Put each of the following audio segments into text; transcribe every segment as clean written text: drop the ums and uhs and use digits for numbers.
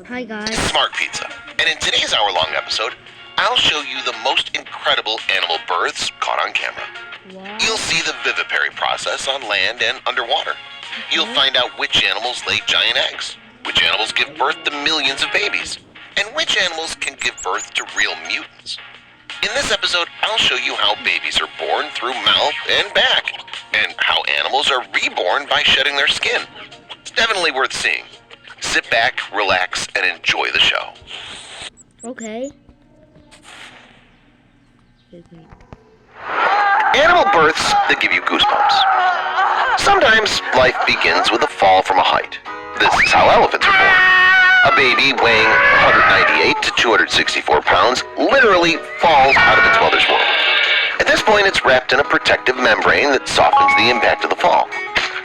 Hi guys. Smart Pizza. And in today's hour-long episode, I'll show you the most incredible animal births caught on camera. Wow. You'll see the vivipary process on land and underwater. You'll find out which animals lay giant eggs, which animals give birth to millions of babies, and which animals can give birth to real mutants. In this episode, I'll show you how babies are born through mouth and back, and how animals are reborn by shedding their skin. It's definitely worth seeing. Sit back, relax, and enjoy the show. Okay. Animal births that give you goosebumps. Sometimes life begins with a fall from a height. This is how elephants are born. A baby weighing 198 to 264 pounds literally falls out of its mother's womb. At this point, it's wrapped in a protective membrane that softens the impact of the fall.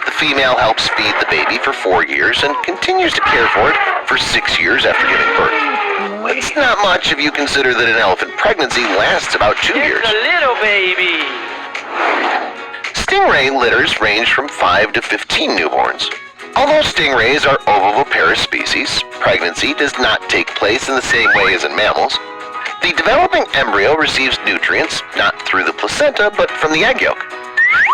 The female helps feed the baby for 4 years and continues to care for it for 6 years after giving birth. It's not much if you consider that an elephant pregnancy lasts about 2 years. It's a little baby. Stingray litters range from 5 to 15 newborns. Although stingrays are ovoviviparous species, pregnancy does not take place in the same way as in mammals. The developing embryo receives nutrients not through the placenta but from the egg yolk.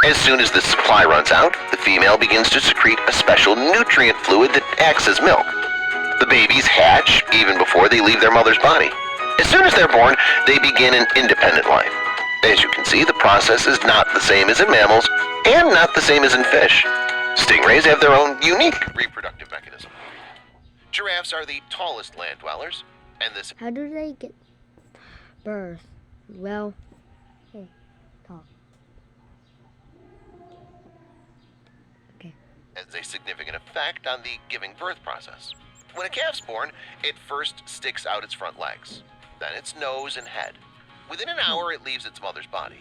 As soon as the supply runs out, the female begins to secrete a special nutrient fluid that acts as milk. The babies hatch even before they leave their mother's body. As soon as they're born, they begin an independent life. As you can see, the process is not the same as in mammals and not the same as in fish. Stingrays have their own unique reproductive mechanism. Giraffes are the tallest land dwellers, and this How do they get birth? Well, hey, talk. Okay. has a significant effect on the giving birth process. When a calf's born, it first sticks out its front legs, then its nose and head. Within an hour, it leaves its mother's body.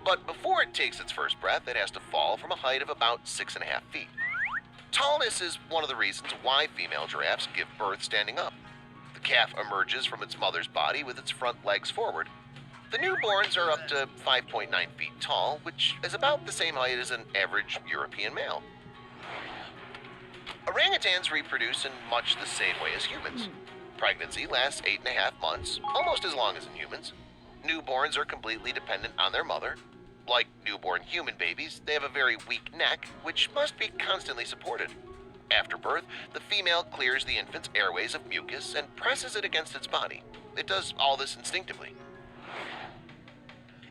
But before it takes its first breath, it has to fall from a height of about 6.5 feet. Tallness is one of the reasons why female giraffes give birth standing up. The calf emerges from its mother's body with its front legs forward. The newborns are up to 5.9 feet tall, which is about the same height as an average European male. Orangutans reproduce in much the same way as humans. Pregnancy lasts 8.5 months, almost as long as in humans. Newborns are completely dependent on their mother. Like newborn human babies, they have a very weak neck, which must be constantly supported. After birth, the female clears the infant's airways of mucus and presses it against its body. It does all this instinctively.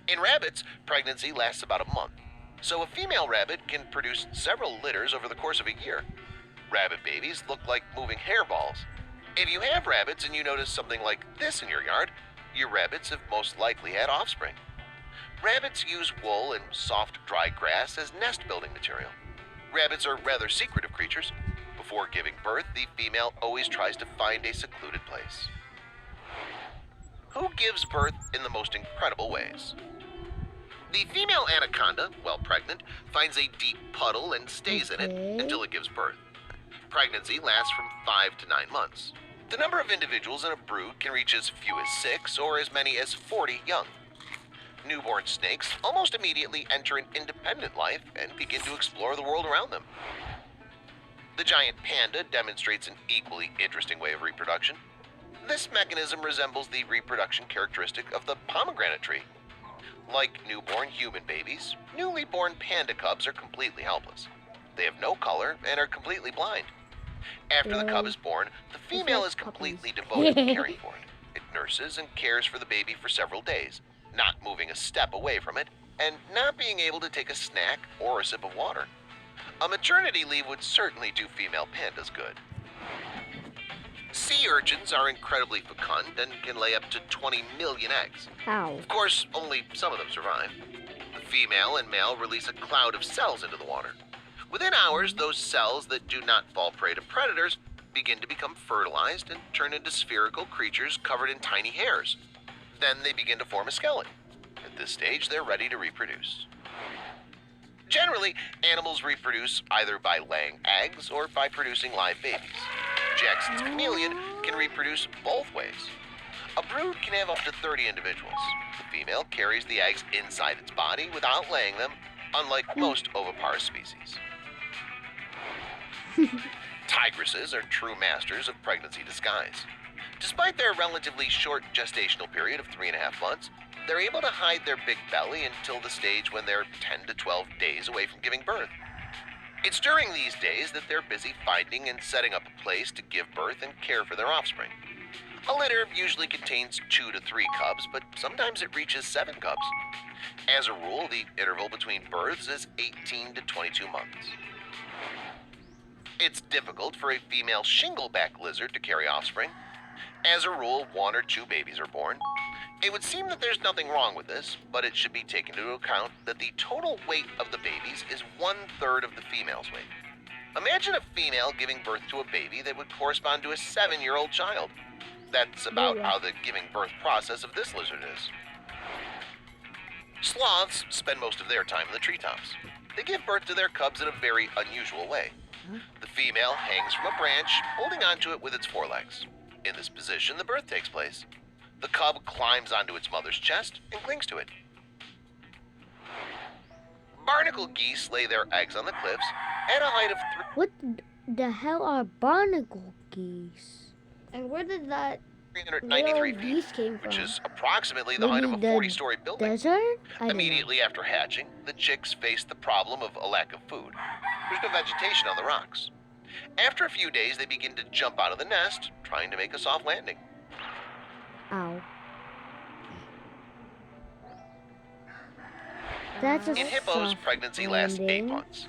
In rabbits, pregnancy lasts about a month, so a female rabbit can produce several litters over the course of a year. Rabbit babies look like moving hairballs. If you have rabbits and you notice something like this in your yard, your rabbits have most likely had offspring. Rabbits use wool and soft, dry grass as nest-building material. Rabbits are rather secretive creatures. Before giving birth, the female always tries to find a secluded place. Who gives birth in the most incredible ways? The female anaconda, while pregnant, finds a deep puddle and stays in it until it gives birth. Pregnancy lasts from 5 to 9 months. The number of individuals in a brood can reach as few as 6 or as many as 40 young. Newborn snakes almost immediately enter an independent life and begin to explore the world around them. The giant panda demonstrates an equally interesting way of reproduction. This mechanism resembles the reproduction characteristic of the pomegranate tree. Like newborn human babies, newly born panda cubs are completely helpless. They have no color and are completely blind. After the cub is born, the female is completely devoted to caring for it. It nurses and cares for the baby for several days, not moving a step away from it, and not being able to take a snack or a sip of water. A maternity leave would certainly do female pandas good. Sea urchins are incredibly fecund and can lay up to 20 million eggs. How? Of course, only some of them survive. The female and male release a cloud of cells into the water. Within hours, those cells that do not fall prey to predators begin to become fertilized and turn into spherical creatures covered in tiny hairs. Then they begin to form a skeleton. At this stage, they're ready to reproduce. Generally, animals reproduce either by laying eggs or by producing live babies. Jackson's chameleon can reproduce both ways. A brood can have up to 30 individuals. The female carries the eggs inside its body without laying them, unlike most oviparous species. Tigresses are true masters of pregnancy disguise. Despite their relatively short gestational period of 3.5 months, they're able to hide their big belly until the stage when they're 10 to 12 days away from giving birth. It's during these days that they're busy finding and setting up a place to give birth and care for their offspring. A litter usually contains 2 to 3 cubs, but sometimes it reaches 7 cubs. As a rule, the interval between births is 18 to 22 months. It's difficult for a female shingleback lizard to carry offspring. As a rule, 1 or 2 babies are born. It would seem that there's nothing wrong with this, but it should be taken into account that the total weight of the babies is 1/3 of the female's weight. Imagine a female giving birth to a baby that would correspond to a 7-year-old child. That's about how the giving birth process of this lizard is. Sloths spend most of their time in the treetops. They give birth to their cubs in a very unusual way. The female hangs from a branch, holding onto it with its forelegs. In this position, the birth takes place. The cub climbs onto its mother's chest and clings to it. Barnacle geese lay their eggs on the cliffs at a height of What the hell are barnacle geese? And where did that 393 little feet, geese came which from? is approximately the height of a Maybe the 40-story building. Desert? I don't Immediately after hatching, the chicks face the problem of a lack of food. There's no vegetation on the rocks. After a few days, they begin to jump out of the nest, trying to make a soft landing. know. Ow. That's a In hippos, soft pregnancy lasts 8 landing. months.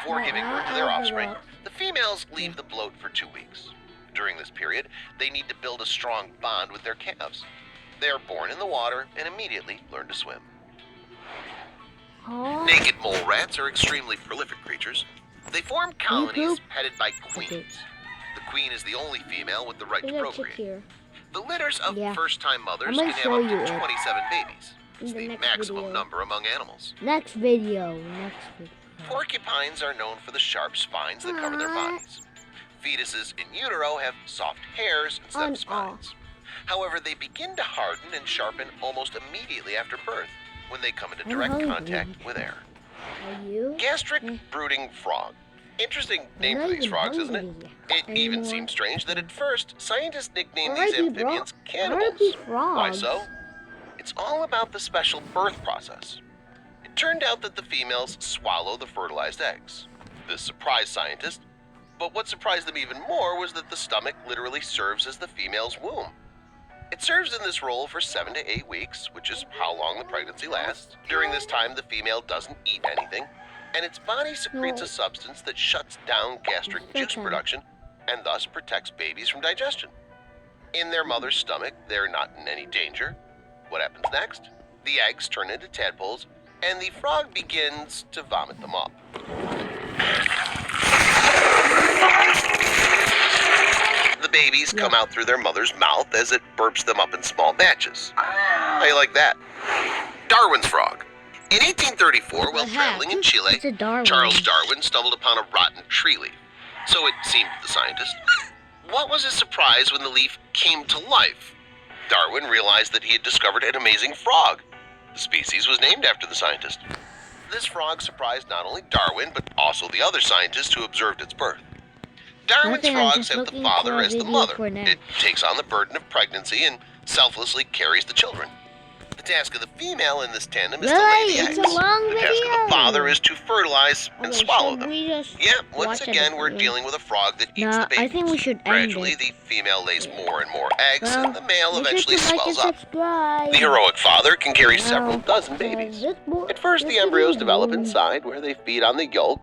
Before No, giving birth to not their on the offspring, rocks. the females leave the bloat for 2 weeks. During this period, they need to build a strong bond with their calves. They are born in the water and immediately learn to swim. Huh? Naked mole rats are extremely prolific creatures. They form colonies poop? headed by Okay. queens. The queen is the only female with the right to There's a chick procreate. here. The litters of Yeah. first-time mothers I'm can gonna have show up you to it 27 babies. in It's the the next maximum video. number among animals. Next video. Porcupines are known for the sharp spines that cover their bodies. Fetuses in utero have soft hairs instead On of spines. However, they begin to harden and sharpen almost immediately after birth when they come into I'm direct hungry. contact with air. Are you? Gastric brooding frog. Interesting name I'm for not these even frogs, isn't it? hungry It even anymore. seems strange that at first, scientists nicknamed Why are these they amphibians Why are cannibals. these Why frogs? so? It's all about the special birth process. It turned out that the females swallow the fertilized eggs. This surprised scientists, but what surprised them even more was that the stomach literally serves as the female's womb. It serves in this role for 7 to 8 weeks, which is how long the pregnancy lasts. During this time, the female doesn't eat anything, and its body secretes a substance that shuts down gastric juice production and thus protects babies from digestion. In their mother's stomach, they're not in any danger. What happens next? The eggs turn into tadpoles, and the frog begins to vomit them up. The babies come out through their mother's mouth as it burps them up in small batches. How you like that? Darwin's frog. In 1834, while traveling in Chile, It's a Darwin. Charles Darwin stumbled upon a rotten tree leaf. So it seemed to the scientist. What was his surprise when the leaf came to life? Darwin realized that he had discovered an amazing frog. The species was named after the scientist. This frog surprised not only Darwin, but also the other scientists who observed its birth. Darwin's Nothing, I'm frogs just have the looking father for a as the video mother. for now. It takes on the burden of pregnancy and selflessly carries the children. The task of the female in this tandem is to lay Really? the It's eggs. a long The task of video. the father is to fertilize and Okay, swallow should them. we just Yeah, once watch it again, we're again? dealing with a frog that eats Nah, the babies. I think we should end Gradually, it. the female lays more and more eggs, Well, and the male make eventually sure to like and swells up. subscribe. The heroic father can carry Now, several dozen babies. this At first, the video embryos develop will- inside, where they feed on the yolk